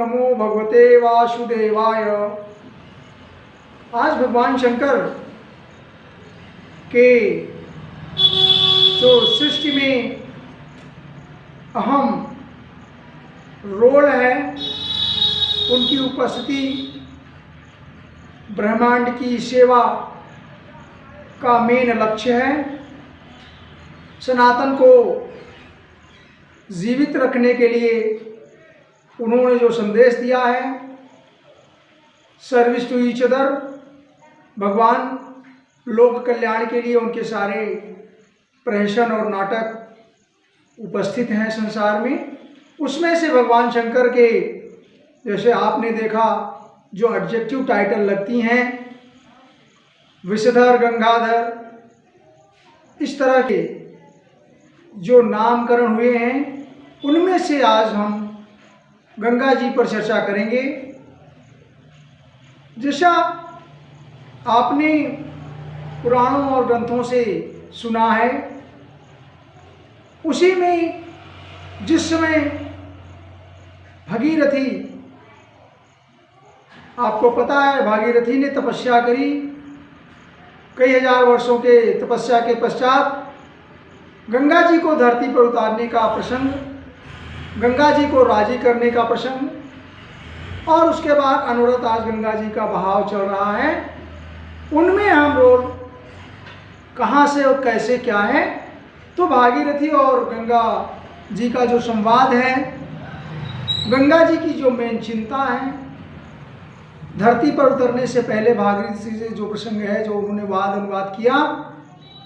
नमो भगवते वासुदेवाय। आज भगवान शंकर के जो सृष्टि में अहम रोल है, उनकी उपस्थिति ब्रह्मांड की सेवा का मेन लक्ष्य है। सनातन को जीवित रखने के लिए उन्होंने जो संदेश दिया है, सर्विस टू ईच अदर, भगवान लोक कल्याण के लिए उनके सारे प्रहसन और नाटक उपस्थित हैं संसार में। उसमें से भगवान शंकर के जैसे आपने देखा जो एडजेक्टिव टाइटल लगती हैं, विषधर, गंगाधर, इस तरह के जो नामकरण हुए हैं, उनमें से आज हम गंगा जी पर चर्चा करेंगे। जैसा आपने पुराणों और ग्रंथों से सुना है, उसी में जिस समय भगीरथी, आपको पता है भागीरथी ने तपस्या करी, कई हजार वर्षों के तपस्या के पश्चात गंगा जी को धरती पर उतारने का प्रसंग, गंगा जी को राजी करने का प्रसंग, और उसके बाद अनवरत आज गंगा जी का बहाव चल रहा है। उनमें हम रोल कहाँ से और कैसे क्या है, तो भागीरथी और गंगा जी का जो संवाद है, गंगा जी की जो मेन चिंता है, धरती पर उतरने से पहले भागीरथी से जो प्रसंग है, जो उन्होंने वाद अनुवाद किया,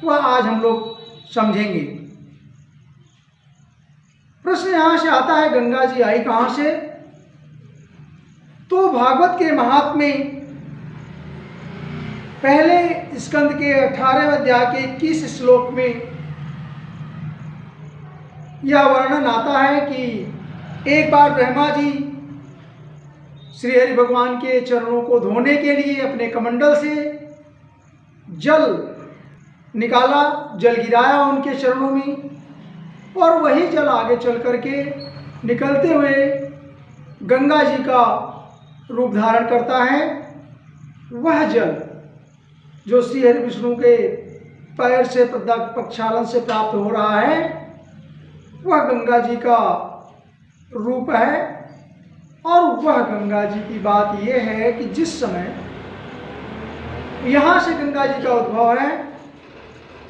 वह आज हम लोग समझेंगे। प्रश्न यहाँ से आता है, गंगा जी आई कहाँ से? तो भागवत के महात्म्य पहले स्कंद के 18वें अध्याय के 21 श्लोक में यह वर्णन आता है कि एक बार ब्रह्मा जी श्री हरि भगवान के चरणों को धोने के लिए अपने कमंडल से जल निकाला, जल गिराया उनके चरणों में, और वही जल आगे चल करके निकलते हुए गंगा जी का रूप धारण करता है। वह जल जो श्री हरि विष्णु के पैर से प्रक्षालन से प्राप्त हो रहा है, वह गंगा जी का रूप है। और वह गंगा जी की बात यह है कि जिस समय यहाँ से गंगा जी का उद्भव है,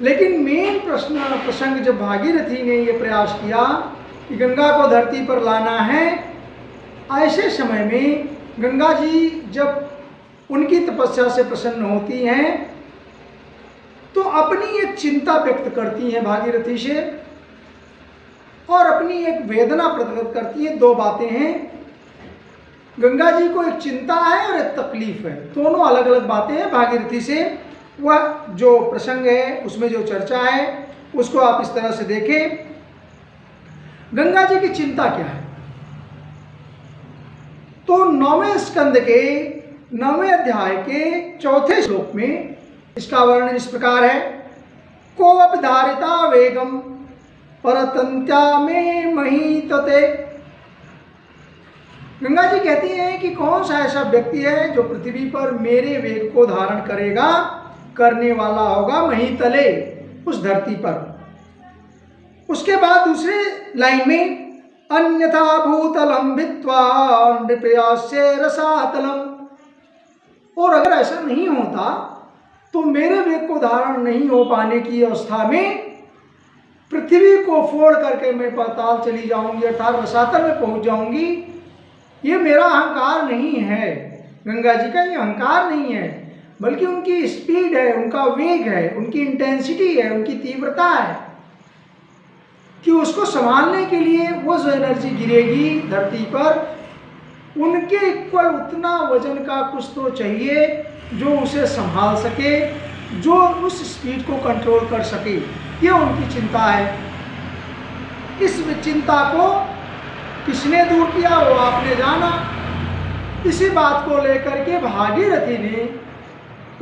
लेकिन मेन प्रसंग जब भागीरथी ने यह प्रयास किया कि गंगा को धरती पर लाना है, ऐसे समय में गंगा जी जब उनकी तपस्या से प्रसन्न होती हैं, तो अपनी एक चिंता व्यक्त करती हैं भागीरथी से, और अपनी एक वेदना प्रकट करती है। दो बातें हैं, गंगा जी को एक चिंता है और एक तकलीफ है, दोनों अलग अलग बातें हैं भागीरथी से। वह जो प्रसंग है, उसमें जो चर्चा है, उसको आप इस तरह से देखें। गंगा जी की चिंता क्या है? तो 9वें स्कंद के 9वें अध्याय के 4थे श्लोक में इसका वर्णन इस प्रकार है, कोऽपि धारिता वेगम परतंत्या में महीतते। गंगा जी कहती हैं कि कौन सा ऐसा व्यक्ति है जो पृथ्वी पर मेरे वेग को धारण करेगा, करने वाला होगा महीतले, उस धरती पर। उसके बाद दूसरे लाइन में, अन्यथा भूतलम भित्वा नृपयास्य रसातलम, और अगर ऐसा नहीं होता तो मेरे वेग को धारण नहीं हो पाने की अवस्था में पृथ्वी को फोड़ करके मैं पाताल चली जाऊंगी, अर्थात रसातल में पहुंच जाऊंगी। ये मेरा अहंकार नहीं है, गंगा जी का ये अहंकार नहीं है, बल्कि उनकी स्पीड है, उनका वेग है, उनकी इंटेंसिटी है, उनकी तीव्रता है, कि उसको संभालने के लिए वो जो एनर्जी गिरेगी धरती पर, उनके इक्वल उतना वजन का कुछ तो चाहिए जो उसे संभाल सके, जो उस स्पीड को कंट्रोल कर सके। ये उनकी चिंता है। इस चिंता को किसने दूर किया, वो आपने जाना। इसी बात को लेकर के भागीरथी ने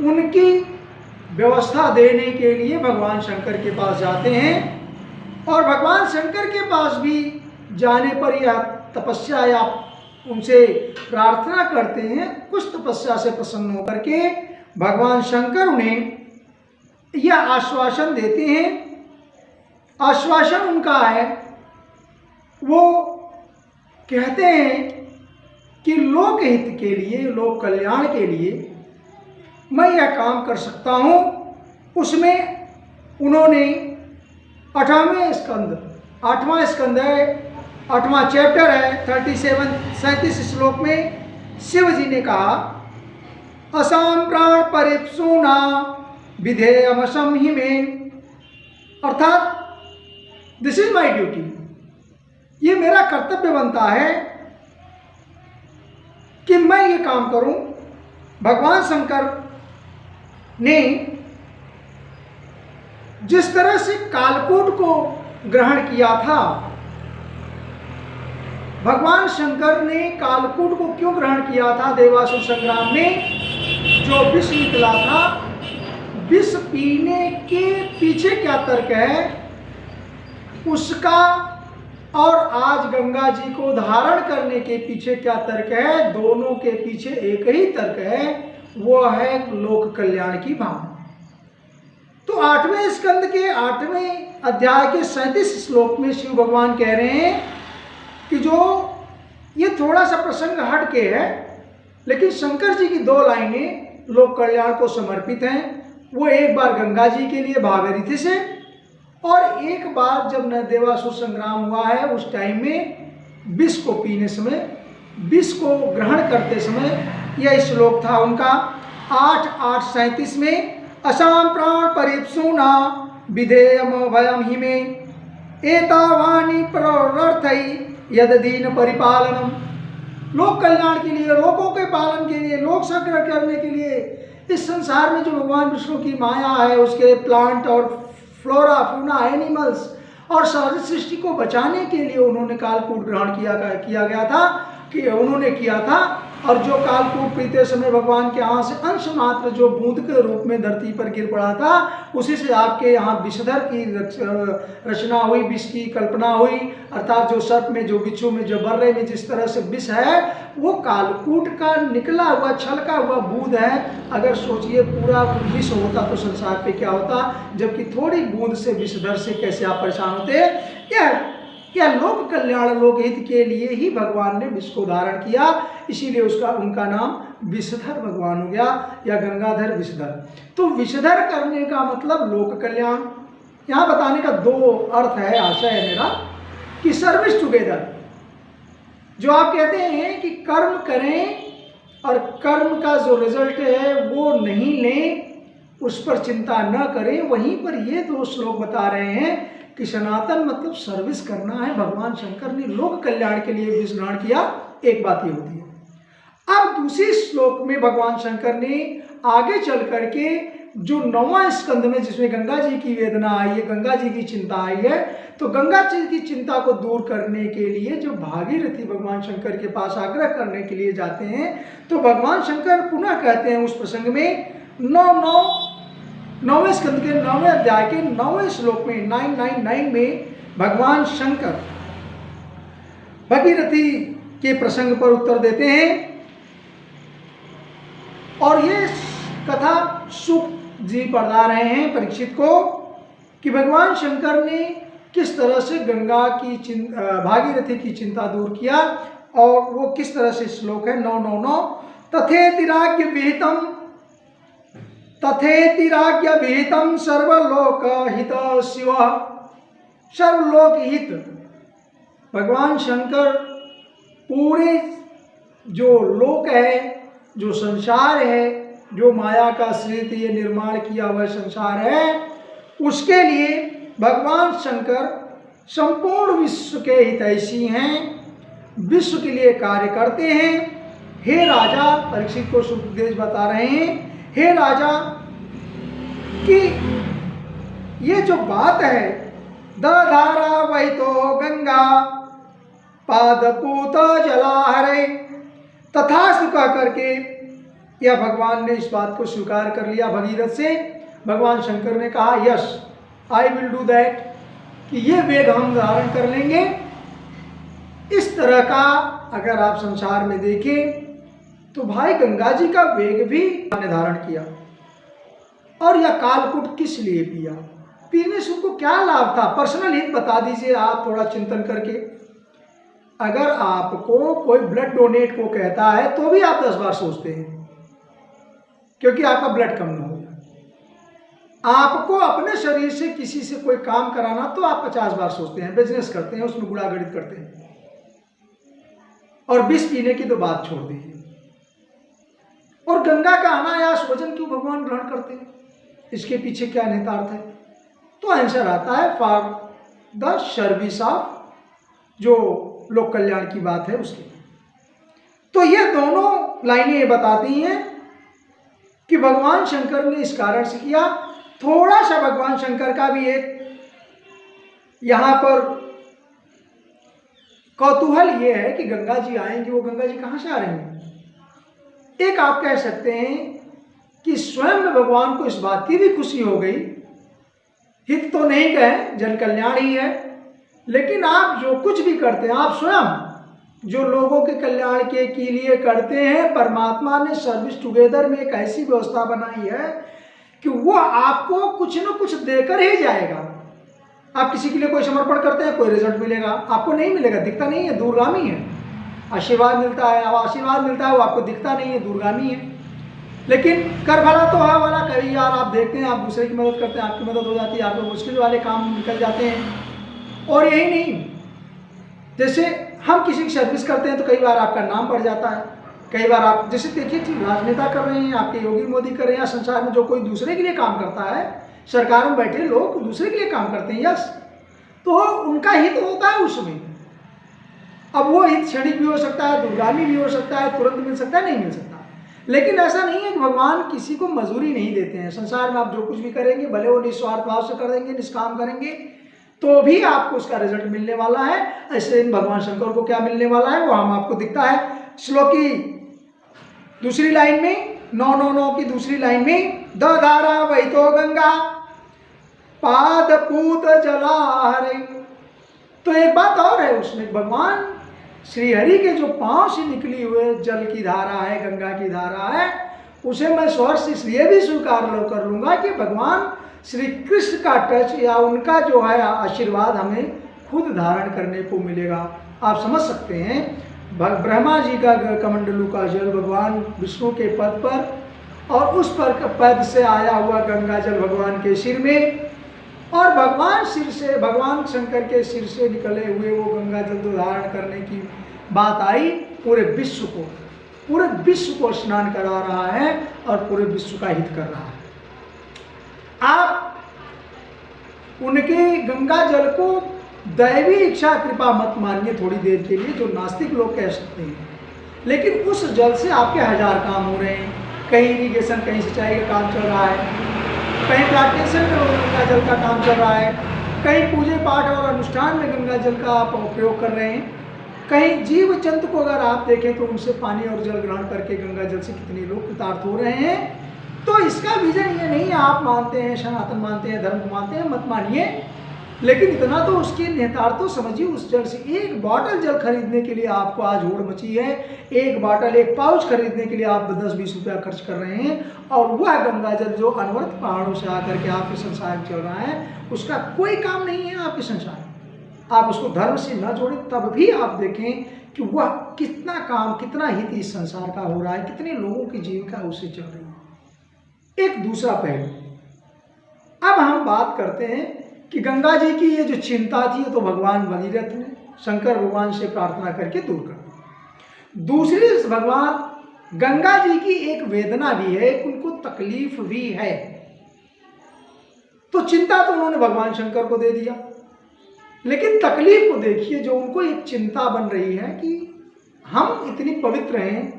उनकी व्यवस्था देने के लिए भगवान शंकर के पास जाते हैं, और भगवान शंकर के पास भी जाने पर यह तपस्या या उनसे प्रार्थना करते हैं, कुछ तपस्या से प्रसन्न होकर के भगवान शंकर उन्हें यह आश्वासन देते हैं। आश्वासन उनका है, वो कहते हैं कि लोक हित के लिए, लोक कल्याण के लिए मैं यह काम कर सकता हूँ। उसमें उन्होंने 8वां स्कंद है, 8वां चैप्टर है, 37 श्लोक में शिव जी ने कहा, असाम प्राण परिप्सूना विधेयमसम ही में, अर्थात दिस इज माई ड्यूटी, ये मेरा कर्तव्य बनता है कि मैं ये काम करूं। भगवान शंकर ने जिस तरह से कालकूट को ग्रहण किया था, भगवान शंकर ने कालकूट को क्यों ग्रहण किया था? देवासुर संग्राम में जो विष निकला था, विष पीने के पीछे क्या तर्क है उसका, और आज गंगा जी को धारण करने के पीछे क्या तर्क है? दोनों के पीछे एक ही तर्क है, वो है लोक कल्याण की भावना। तो 8वें स्कंद के 8वें अध्याय के 37 श्लोक में शिव भगवान कह रहे हैं कि जो ये थोड़ा सा प्रसंग हट के है, लेकिन शंकर जी की 2 लाइनें लोक कल्याण को समर्पित हैं। वो एक बार गंगा जी के लिए भागीरथी से, और एक बार जब देवासुर संग्राम हुआ है उस टाइम में विष को पीने समय, विष को ग्रहण करते समय, यह श्लोक था उनका 8:8:37 में, असाम प्राण परिप्सूना विधेयम भयम ही में एतावानी प्रवर्थई यद दीन परिपालनम। लोक कल्याण के लिए, लोगों के पालन के लिए, लोक संग्रह करने के लिए, इस संसार में जो भगवान विष्णु की माया है, उसके प्लांट और फ्लोरा फूना एनिमल्स और सारी सृष्टि को बचाने के लिए उन्होंने कालकूट ग्रहण किया गया था कि उन्होंने किया था। और जो कालकूट पीते समय भगवान के यहाँ से अंश मात्र जो बूंद के रूप में धरती पर गिर पड़ा था, उसी से आपके यहाँ विषधर की रचना हुई, विष की कल्पना हुई, अर्थात जो सर्प में, जो बिच्छू में, जो बर्रे में जिस तरह से विष है, वो कालकूट का निकला हुआ, छलका हुआ बूंद है। अगर सोचिए पूरा विष होता तो संसार पे क्या होता, जबकि थोड़ी बूंद से विषधर से कैसे आप परेशान होते। क्या लोक कल्याण, लोक हित के लिए ही भगवान ने विष को धारण किया, इसीलिए उनका नाम विषधर भगवान हो गया, या गंगाधर विषधर। तो विषधर करने का मतलब लोक कल्याण। यहाँ बताने का 2 अर्थ है, आशय है मेरा कि सर्विस टुगेदर। जो आप कहते हैं कि कर्म करें और कर्म का जो रिजल्ट है वो नहीं लें, उस पर चिंता न करें, वहीं पर ये 2 श्लोक बता रहे हैं कि सनातन मतलब सर्विस करना है। भगवान शंकर ने लोक कल्याण के लिए विष ग्रहण किया, एक बात ये होती है। अब दूसरे श्लोक में भगवान शंकर ने आगे चल करके जो 9वां स्कंद में, जिसमें गंगा जी की वेदना आई है, गंगा जी की चिंता आई है, तो गंगा जी की चिंता को दूर करने के लिए जो भागीरथी भगवान शंकर के पास आग्रह करने के लिए जाते हैं, तो भगवान शंकर पुनः कहते हैं उस प्रसंग में 9वें स्कंद के 9वें अध्याय के 9वें श्लोक में 9:9:9 में भगवान शंकर भगीरथी के प्रसंग पर उत्तर देते हैं। और ये कथा सुख जी बता रहे हैं परीक्षित को कि भगवान शंकर ने किस तरह से गंगा की भागीरथी की चिंता दूर किया, और वो किस तरह से श्लोक है 9:9:9, तथेतिराज्ञ विहितम सर्वलोक हित शिव। सर्वलोक हित, भगवान शंकर पूरे जो लोक है, जो संसार है, जो माया का सृष्टि ये निर्माण किया हुआ संसार है, उसके लिए भगवान शंकर संपूर्ण विश्व के हितैषी हैं, विश्व के लिए कार्य करते हैं। हे राजा, परीक्षित को सुखदेव बता रहे हैं, हे राजा कि ये जो बात है, दधारा वही तो गंगा पादपूत जलाहरे तथास्तु कह करके या भगवान ने इस बात को स्वीकार कर लिया भगीरथ से। भगवान शंकर ने कहा yes I will do that, कि ये वेद हम धारण कर लेंगे। इस तरह का अगर आप संसार में देखें तो भाई गंगा जी का वेग भी निर्धारण किया। और यह कालकूट किस लिए पिया? पीने से उनको क्या लाभ था? पर्सनल हित बता दीजिए आप थोड़ा चिंतन करके। अगर आपको कोई ब्लड डोनेट को कहता है तो भी आप 10 बार सोचते हैं, क्योंकि आपका ब्लड कम ना हो जाए। आपको अपने शरीर से किसी से कोई काम कराना तो आप 50 बार सोचते हैं, बिजनेस करते हैं, उसमें गुणागणित करते हैं। और विष पीने की तो बात छोड़ दीजिए। और गंगा का अनायास वजन क्यों भगवान ग्रहण करते हैं? इसके पीछे क्या निहितार्थ है? तो आंसर आता है फॉर द सर्विस ऑफ, जो लोक कल्याण की बात है उसके। तो ये दोनों लाइनें ये बताती हैं कि भगवान शंकर ने इस कारण से किया। थोड़ा सा भगवान शंकर का भी एक यहां पर कौतूहल ये है कि गंगा जी आएंगे, वो गंगा जी कहां से आ रही हैं? एक आप कह सकते हैं कि स्वयं में भगवान को इस बात की भी खुशी हो गई, हित तो नहीं कहें, जन कल्याण ही है, लेकिन आप जो कुछ भी करते हैं, आप स्वयं जो लोगों के कल्याण के लिए करते हैं, परमात्मा ने सर्विस टुगेदर में एक ऐसी व्यवस्था बनाई है कि वो आपको कुछ न कुछ देकर ही जाएगा। आप किसी के लिए कोई समर्पण करते हैं, कोई रिजल्ट मिलेगा, आपको नहीं मिलेगा, दिखता नहीं है, दूरगामी है। आशीर्वाद मिलता है, अब आशीर्वाद मिलता है, वो आपको दिखता नहीं है, दूरगामी है। लेकिन कर भला तो है वाला, कभी यार आप देखते हैं, आप दूसरे की मदद करते हैं, आपकी मदद हो जाती है, आपको मुश्किल वाले काम निकल जाते हैं। और यही नहीं, जैसे हम किसी की सर्विस करते हैं तो कई बार आपका नाम बढ़ जाता है। कई बार आप जैसे देखिए कि राजनेता कर रहे हैं, आपके योगी मोदी कर रहे हैं, या संसार में जो कोई दूसरे के लिए काम करता है, सरकार में बैठे लोग दूसरे के लिए काम करते हैं, यस, तो उनका हित होता है उसमें। अब वो हित क्षणिक भी हो सकता है, दूरगामी भी हो सकता है, तुरंत मिल सकता है, नहीं मिल सकता। लेकिन ऐसा नहीं है कि भगवान किसी को मजूरी नहीं देते हैं। संसार में आप जो कुछ भी करेंगे, भले वो निस्वार्थ भाव से कर देंगे, निष्काम करेंगे, तो भी आपको उसका रिजल्ट मिलने वाला है। ऐसे इन भगवान शंकर को क्या मिलने वाला है वो हम आपको दिखता है। श्लोक की दूसरी लाइन में, 9 की दूसरी लाइन में, द धारा वही तो गंगा पाद पूत जलाहरे। तो एक बात और है उसमें, भगवान श्री हरि के जो पांव से निकली हुए जल की धारा है, गंगा की धारा है, उसे मैं स्वर्ष इसलिए भी स्वीकार कर लूंगा कि भगवान श्री कृष्ण का टच या उनका जो है आशीर्वाद हमें खुद धारण करने को मिलेगा। आप समझ सकते हैं, ब्रह्मा जी का कमंडलू का जल भगवान विष्णु के पद पर, और उस पर पद से आया हुआ गंगा जल भगवान के सिर में, और भगवान सिर से, भगवान शंकर के सिर से निकले हुए वो गंगा जल धारण करने की बात आई, पूरे विश्व को स्नान करा रहा है और पूरे विश्व का हित कर रहा है। आप उनके गंगा जल को दैवी इच्छा कृपा मत मानिए थोड़ी देर के लिए, जो नास्तिक लोग कह सकते हैं, लेकिन उस जल से आपके 1000 काम हो रहे हैं। कहीं इरिगेशन, कहीं सिंचाई का काम चल रहा है, कहीं प्लांटेशन में गंगा जल का काम चल रहा है, कहीं पूजे पाठ और अनुष्ठान में गंगा जल का आप उपयोग कर रहे हैं, कहीं जीव जंतु को अगर आप देखें तो उनसे पानी और जल ग्रहण करके गंगा जल से कितने लोग कृतार्थ हो रहे हैं। तो इसका विजन ये नहीं है आप मानते हैं, सनातन मानते हैं, धर्म को मानते हैं, मत मानिए, लेकिन इतना तो उसके निहितार्थ तो समझिए। उस जल से एक बॉटल जल खरीदने के लिए आपको आज होड़ मची है, एक बॉटल, एक पाउच खरीदने के लिए आप 10-20 रुपया खर्च कर रहे हैं, और वह गंगा जल जो अनवरत पहाड़ों से आकर के आपके संसार में चल रहा है, उसका कोई काम नहीं है आपके संसार में। आप उसको धर्म से न जोड़ें, तब भी आप देखें कि वह कितना काम, कितना हित इस संसार का हो रहा है, कितने लोगों की जीविका उससे चल रही है। एक दूसरा पहलू, अब हम बात करते हैं कि गंगा जी की ये जो चिंता थी तो भगवान भगीरथ ने शंकर भगवान से प्रार्थना करके दूर कर दी। दूसरी भगवान गंगा जी की एक वेदना भी है, उनको तकलीफ भी है, तो चिंता तो उन्होंने भगवान शंकर को दे दिया, लेकिन तकलीफ को देखिए जो उनको एक चिंता बन रही है कि हम इतनी पवित्र हैं,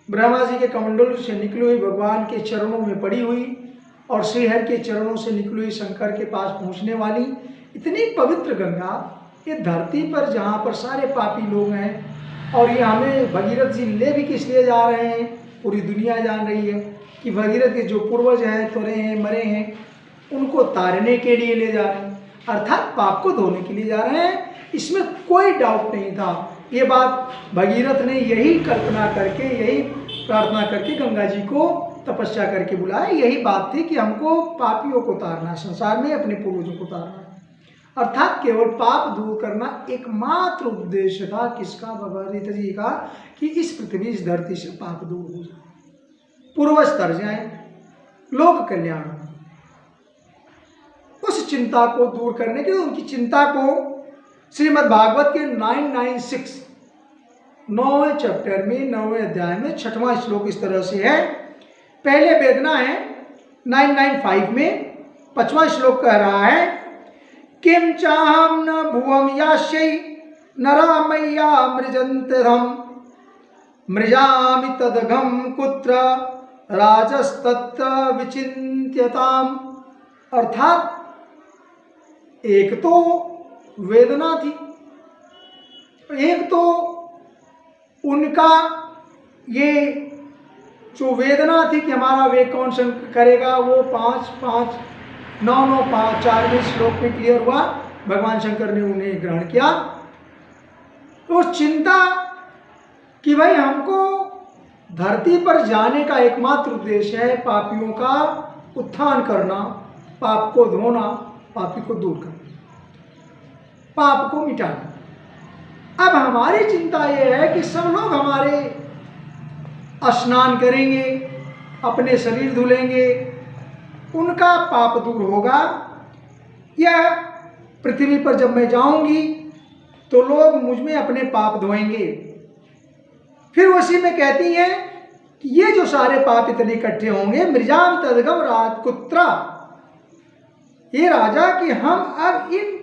ब्रह्मा जी के कमंडल से निकली हुई भगवान के चरणों में पड़ी हुई और श्रीहरि के चरणों से निकली हुई शंकर के पास पहुंचने वाली इतनी पवित्र गंगा, ये धरती पर जहाँ पर सारे पापी लोग हैं, और ये हमें भगीरथ जी ले भी किस लिए जा रहे हैं, पूरी दुनिया जान रही है कि भगीरथ के जो पूर्वज हैं, तुरे हैं, मरे हैं, उनको तारने के लिए ले जा रहे हैं, अर्थात पाप को धोने के लिए जा रहे हैं। इसमें कोई डाउट नहीं था। ये बात भगीरथ ने यही कल्पना करके, यही प्रार्थना करके गंगा जी को तपस्या करके बुलाया। यही बात थी कि हमको पापियों को उतारना, संसार में अपने पूर्वजों को उतारना, अर्थात केवल पाप दूर करना एकमात्र उद्देश्य था किसका, भगवत जी का, कि इस पृथ्वी, इस धरती से पाप दूर हो जाए, पूर्वज तर जाए, लोक कल्याण। उस चिंता को दूर करने के लिए उनकी चिंता को श्रीमद् भागवत के 996 9वें चैप्टर में, 9वें अध्याय में 6वां श्लोक इस तरह से है। पहले वेदना है 995 में, 5वां श्लोक कह रहा है, किम चाहम न भुवम यास्यै नरा मय्या मृजंतरम मृजामि तदघम कुत्र राजस्तत्र विचिन्त्यताम। अर्थात एक तो वेदना थी, एक तो उनका ये जो वेदना थी कि हमारा वेग कौन करेगा, वो 4वें श्लोक में क्लियर हुआ, भगवान शंकर ने उन्हें ग्रहण किया। तो चिंता कि भाई हमको धरती पर जाने का एकमात्र उद्देश्य है पापियों का उत्थान करना, पाप को धोना, पापी को दूर करना, पाप को मिटाना। अब हमारी चिंता यह है कि सब लोग हमारे स्नान करेंगे, अपने शरीर धुलेंगे, उनका पाप दूर होगा, या पृथ्वी पर जब मैं जाऊंगी तो लोग मुझ में अपने पाप धोएंगे। फिर उसी में कहती हैं कि ये जो सारे पाप इतने इकट्ठे होंगे, मृजाम तदगम राजकुत्रा, ये राजा कि हम अब इन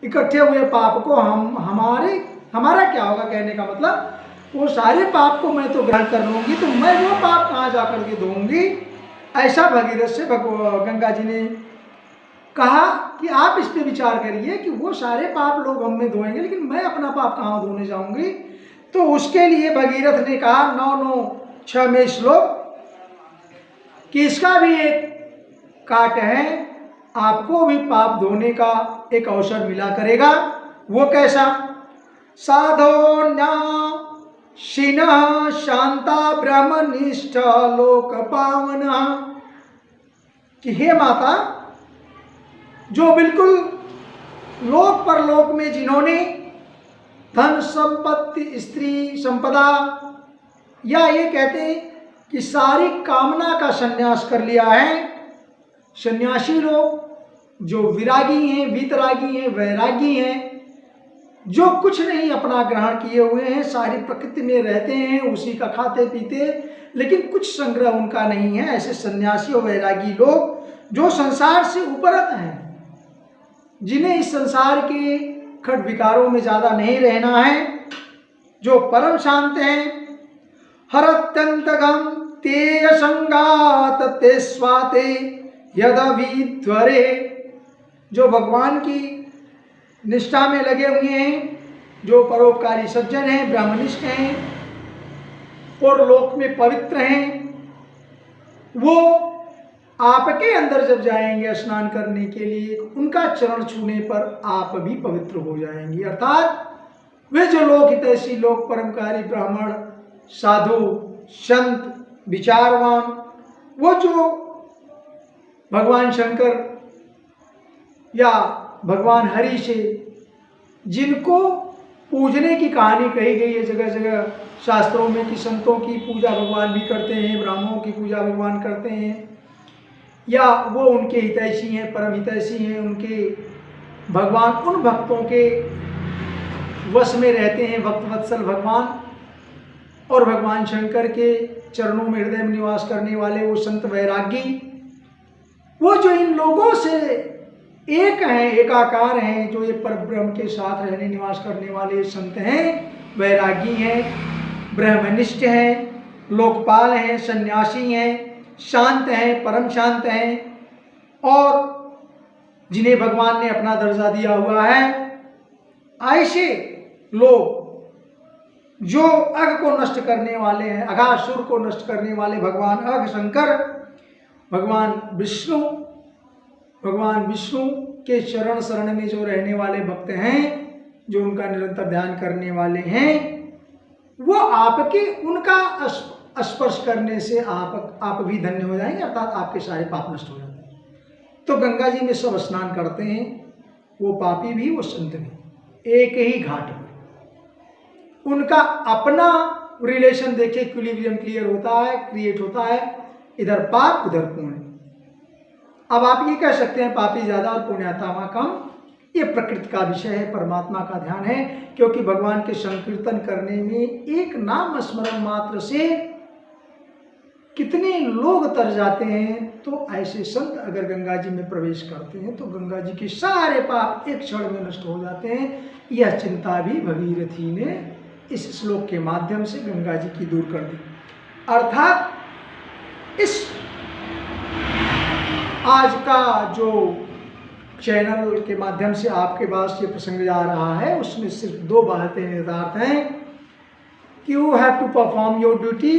इकट्ठे हुए पाप को हमारा क्या होगा, कहने का मतलब वो सारे पाप को मैं तो ग्रहण कर लूंगी, तो मैं वो पाप कहाँ जाकर के धोऊंगी। ऐसा भगीरथ से गंगा जी ने कहा कि आप इस पे विचार करिए कि वो सारे पाप लोग हम में धोएंगे, लेकिन मैं अपना पाप कहाँ धोने जाऊंगी। तो उसके लिए भगीरथ ने कहा 996 श्लोक कि इसका भी एक काट है, आपको भी पाप धोने का एक अवसर मिला करेगा। वो कैसा, साधोन्या शिनः शांता ब्रह्मनिष्ठ लोक पावना, कि हे माता, जो बिल्कुल लोक परलोक में जिन्होंने धन संपत्ति स्त्री संपदा, या ये कहते हैं कि सारी कामना का संन्यास कर लिया है, सन्यासी लोग जो विरागी हैं, वीतरागी हैं, वैरागी हैं, जो कुछ नहीं अपना ग्रहण किए हुए हैं, सारी प्रकृति में रहते हैं, उसी का खाते पीते, लेकिन कुछ संग्रह उनका नहीं है, ऐसे सन्यासी और वैरागी लोग जो संसार से उपरत हैं, जिन्हें इस संसार के खट विकारों में ज़्यादा नहीं रहना है, जो परम शांत हैं, हरत्यंतगम ते संगात ते स्वाते यदविध्वरे, जो भगवान की निष्ठा में लगे हुए हैं, जो परोपकारी सज्जन हैं, ब्रह्मनिष्ठ हैं और लोक में पवित्र हैं, वो आपके अंदर जब जाएंगे स्नान करने के लिए, उनका चरण छूने पर आप भी पवित्र हो जाएंगे। अर्थात वे जो लोक हितैषी, लोक परमकारी ब्राह्मण, साधु, संत, विचारवान, वो जो भगवान शंकर या भगवान हरि से जिनको पूजने की कहानी कही गई है जगह जगह शास्त्रों में, कि संतों की पूजा भगवान भी करते हैं, ब्राह्मणों की पूजा भगवान करते हैं, या वो उनके हितैषी हैं, परम हितैषी हैं, उनके भगवान उन भक्तों के वश में रहते हैं, भक्त वत्सल भगवान, और भगवान शंकर के चरणों में हृदय में निवास करने वाले वो संत वैरागी, वो जो इन लोगों से एक हैं, एकाकार हैं, जो ये परब्रह्म के साथ रहने निवास करने वाले संत हैं, वैरागी हैं, ब्रह्मनिष्ठ हैं, लोकपाल हैं, सन्यासी हैं, शांत हैं, परम शांत हैं, और जिन्हें भगवान ने अपना दर्जा दिया हुआ है, ऐसे लोग जो अघ को नष्ट करने वाले हैं, अघासुर को नष्ट करने वाले भगवान अघ शंकर, भगवान विष्णु के चरण शरण में जो रहने वाले भक्त हैं, जो उनका निरंतर ध्यान करने वाले हैं, वो आपके उनका स्पर्श करने से आप भी धन्य हो जाएंगे, अर्थात आपके सारे पाप नष्ट हो जाते हैं। तो गंगा जी में सब स्नान करते हैं, वो पापी भी वो संत भी, एक ही घाट पर। उनका अपना रिलेशन देखिए, इक्विलिब्रियम क्लियर होता है, क्रिएट होता है, इधर पाप उधर पुण्य। अब आप ये कह सकते हैं पापी ज्यादा और पुण्यात्मा कम, ये प्रकृति का विषय है, परमात्मा का ध्यान है, क्योंकि भगवान के संकीर्तन करने में एक नाम स्मरण मात्र से कितने लोग तर जाते हैं। तो ऐसे संत अगर गंगा जी में प्रवेश करते हैं तो गंगा जी के सारे पाप एक क्षण में नष्ट हो जाते हैं। यह चिंता भी भगीरथी ने इस श्लोक के माध्यम से गंगा जी की दूर कर दी। अर्थात इस आज का जो चैनल के माध्यम से आपके पास ये प्रसंग जा रहा है, उसमें सिर्फ दो बातें निर्धारित हैं कि you have to perform your duty.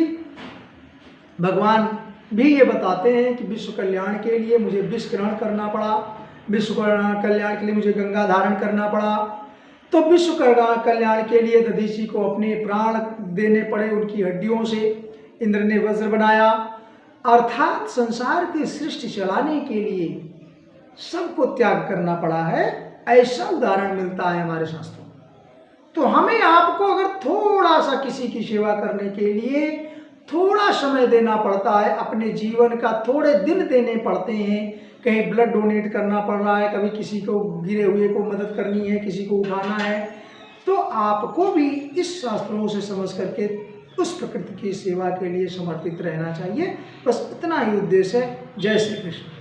भगवान भी ये बताते हैं कि विश्व कल्याण के लिए मुझे विष ग्रहण करना पड़ा, विश्व कल्याण के लिए मुझे गंगा धारण करना पड़ा, तो विश्व कल्याण के लिए दधीची को अपने प्राण देने पड़े, उनकी हड्डियों से इंद्र ने वज्र बनाया। अर्थात संसार की सृष्टि चलाने के लिए सबको त्याग करना पड़ा है, ऐसा उदाहरण मिलता है हमारे शास्त्रों। तो हमें आपको अगर थोड़ा सा किसी की सेवा करने के लिए थोड़ा समय देना पड़ता है, अपने जीवन का थोड़े दिन देने पड़ते हैं, कहीं ब्लड डोनेट करना पड़ रहा है, कभी किसी को गिरे हुए को मदद करनी है, किसी को उठाना है, तो आपको भी इस शास्त्रों से समझ करके उस प्रकृति की सेवा के लिए समर्पित रहना चाहिए। बस इतना ही उद्देश्य है। जय श्री कृष्ण।